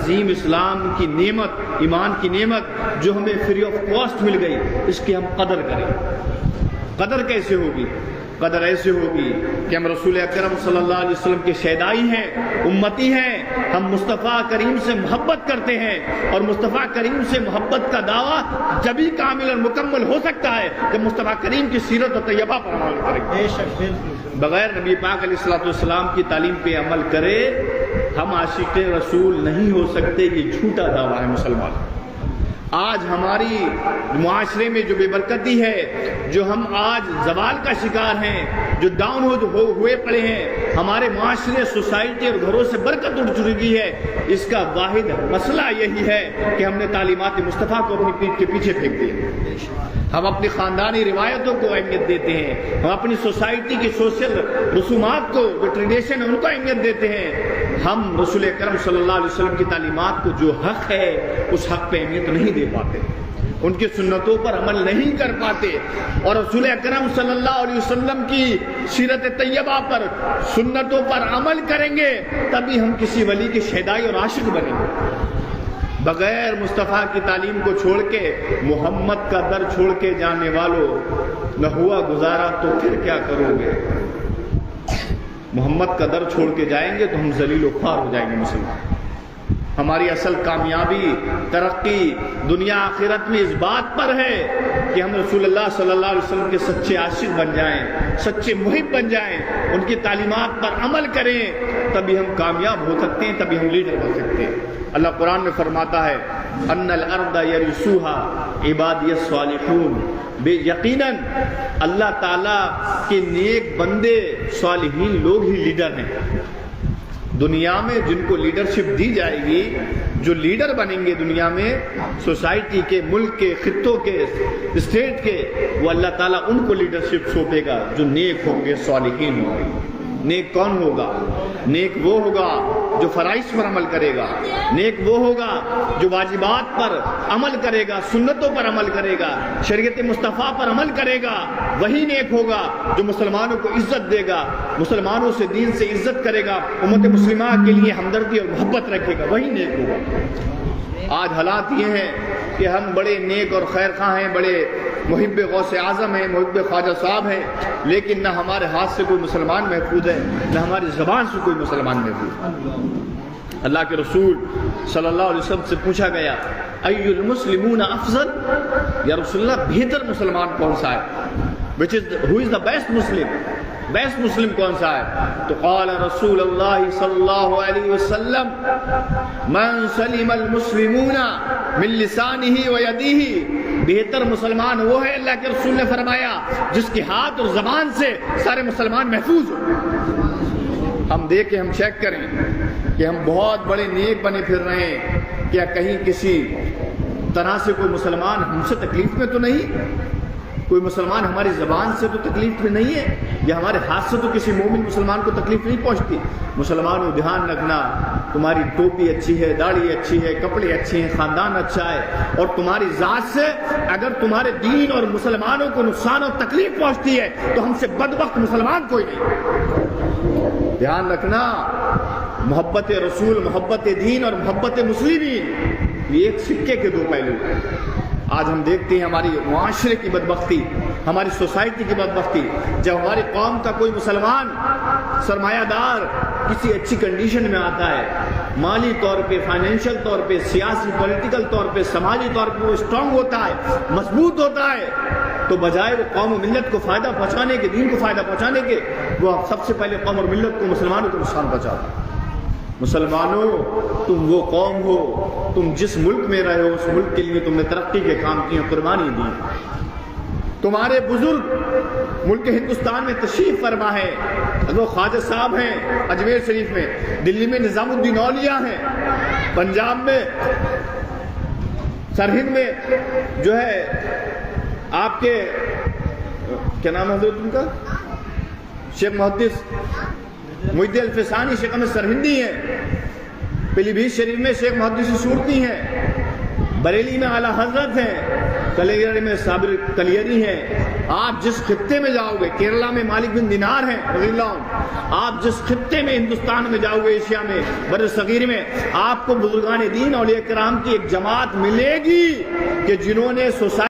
عظیم اسلام کی نعمت، ایمان کی نعمت جو ہمیں فری آف کاسٹ مل گئی، اس کی ہم قدر کریں۔ قدر کیسے ہوگی؟ قدر ایسے ہوگی کہ ہم رسول اکرم صلی اللہ علیہ وسلم کے شیدائی ہیں، امتی ہیں، ہم مصطفیٰ کریم سے محبت کرتے ہیں، اور مصطفیٰ کریم سے محبت کا دعویٰ جبھی کامل اور مکمل ہو سکتا ہے جب مصطفیٰ کریم کی سیرت و طیبہ پر عمل کریں۔ بغیر نبی پاک علیہ الصلوۃ والسلام کی تعلیم پہ عمل کرے ہم عاشق رسول نہیں ہو سکتے، یہ جھوٹا دعویٰ ہے مسلمان۔ آج ہماری معاشرے میں جو بے برکتی ہے، جو ہم آج زوال کا شکار ہیں، جو ڈاؤن ہوئے پڑے ہیں، ہمارے معاشرے، سوسائٹی اور گھروں سے برکت اٹھ چکی ہے، اس کا واحد مسئلہ یہی ہے کہ ہم نے تعلیمات مصطفیٰ کو اپنی پیٹھ کے پیچھے پھینک دیا۔ ہم اپنی خاندانی روایتوں کو اہمیت دیتے ہیں، ہم اپنی سوسائٹی کی سوشل رسومات کو، جو ٹریڈیشن ہے، ان کو اہمیت دیتے ہیں۔ ہم رسول اکرم صلی اللہ علیہ وسلم کی تعلیمات کو جو حق ہے اس حق پہ اہمیت نہیں دے پاتے، ان کی سنتوں پر عمل نہیں کر پاتے، اور رسول اکرم صلی اللہ علیہ وسلم کی سیرت طیبہ پر، سنتوں پر عمل کریں گے تبھی ہم کسی ولی کے شیدائی اور عاشق بنیں گے۔ بغیر مصطفیٰ کی تعلیم کو چھوڑ کے، محمد کا در چھوڑ کے جانے والوں، نہ ہوا گزارا تو پھر کیا کرو گے؟ محمد کا در چھوڑ کے جائیں گے تو ہم ذلیل و خوار ہو جائیں گے مسلمان۔ ہماری اصل کامیابی، ترقی دنیا آخرت میں اس بات پر ہے کہ ہم رسول اللہ صلی اللہ علیہ وسلم کے سچے عاشق بن جائیں، سچے محب بن جائیں، ان کی تعلیمات پر عمل کریں، تبھی ہم کامیاب ہو سکتے ہیں، تبھی ہم لیڈر بن سکتے ہیں۔ اللہ قرآن میں فرماتا ہے ان الارض یرثوها عبادی الصالحون، بے یقیناً اللہ تعالیٰ کے نیک بندے، صالحین لوگ ہی لیڈر ہیں۔ دنیا میں جن کو لیڈرشپ دی جائے گی، جو لیڈر بنیں گے دنیا میں، سوسائٹی کے، ملک کے، خطوں کے، اسٹیٹ کے، وہ اللہ تعالیٰ ان کو لیڈرشپ سونپے گا جو نیک ہوں گے، صالحین ہوں گے۔ نیک کون ہوگا؟ نیک وہ ہوگا جو فرائض پر عمل کرے گا، نیک وہ ہوگا جو واجبات پر عمل کرے گا، سنتوں پر عمل کرے گا، شریعت مصطفیٰ پر عمل کرے گا، وہی نیک ہوگا جو مسلمانوں کو عزت دے گا، مسلمانوں سے، دین سے عزت کرے گا، امت مسلمہ کے لیے ہمدردی اور محبت رکھے گا، وہی نیک ہوگا۔ آج حالات یہ ہیں کہ ہم بڑے نیک اور خیر خواہ ہیں، بڑے محب غوث اعظم ہیں، محب خواجہ صاحب ہیں، لیکن نہ ہمارے ہاتھ سے کوئی مسلمان محفوظ ہے، نہ ہماری زبان سے کوئی مسلمان محفوظ ہے۔ اللہ کے رسول صلی اللہ علیہ وسلم سے پوچھا گیا ای المسلمون افضل، یا رسول اللہ بہتر مسلمان کون سا ہے؟ who is the best Muslim؟ Best مسلم کون سا ہے؟ تو قال رسول اللہ صلی اللہ علیہ وسلم من سلم المسلمون من لسانہ و یدہ، بہتر مسلمان وہ ہے، اللہ کے رسول نے فرمایا، جس کے ہاتھ اور زبان سے سارے مسلمان محفوظ ہو۔ ہم دیکھیں، ہم چیک کریں کہ ہم بہت بڑے نیک بنے پھر رہے ہیں، کیا کہیں کسی طرح سے کوئی مسلمان ہم سے تکلیف میں تو نہیں؟ کوئی مسلمان ہماری زبان سے تو تکلیف میں نہیں ہے، یا ہمارے ہاتھ سے تو کسی مومن مسلمان کو تکلیف نہیں پہنچتی؟ مسلمانوں دھیان رکھنا، تمہاری ٹوپی اچھی ہے، داڑھی اچھی ہے، کپڑے اچھے ہیں، خاندان اچھا ہے، اور تمہاری ذات سے اگر تمہارے دین اور مسلمانوں کو نقصان اور تکلیف پہنچتی ہے تو ہم سے بدبخت مسلمان کوئی نہیں۔ دھیان رکھنا، محبت رسول، محبت دین اور محبت مسلمین، یہ ایک سکے کے دو پہلو ہیں۔ آج ہم دیکھتے ہیں ہماری معاشرے کی بدبختی، ہماری سوسائٹی کی بدبختی، جب ہماری قوم کا کوئی مسلمان سرمایہ دار کسی اچھی کنڈیشن میں آتا ہے، مالی طور پہ، فائنینشل طور پہ، سیاسی پولیٹیکل طور پہ، سماجی طور پہ وہ اسٹرانگ ہوتا ہے، مضبوط ہوتا ہے، تو بجائے وہ قوم و ملت کو فائدہ پہنچانے کے، دین کو فائدہ پہنچانے کے، وہ سب سے پہلے قوم اور ملت کو، مسلمانوں کو نقصان پہنچاتا ہے۔ مسلمانوں، تم وہ قوم ہو، تم جس ملک میں رہے ہو اس ملک کے لیے تم نے ترقی کے کام کیے، قربانی دی۔ تمہارے بزرگ ملک ہندوستان میں تشریف فرما ہے، وہ خواجہ صاحب ہیں اجمیر شریف میں، دلی میں نظام الدین اولیاء ہیں، پنجاب میں، سرہند میں جو ہے آپ کے کیا نام ہے حضرت ان کا، شیخ محدث محی الفسانی شیخ احمد سرہندی ہیں، پیلی بھیت شریف میں شیخ محدث صورتی ہیں، بریلی میں اعلیٰ حضرت ہیں، کلیری میں صابر کلیری ہیں، آپ جس خطے میں جاؤ گے، کیرلا میں مالک بن دینار ہیں رضی اللہ عنہ، آپ جس خطے میں ہندوستان میں جاؤ گے، ایشیا میں، بر صغیر میں، آپ کو بزرگان دین اولیاء کرام کی ایک جماعت ملے گی کہ جنہوں نے سوسائٹی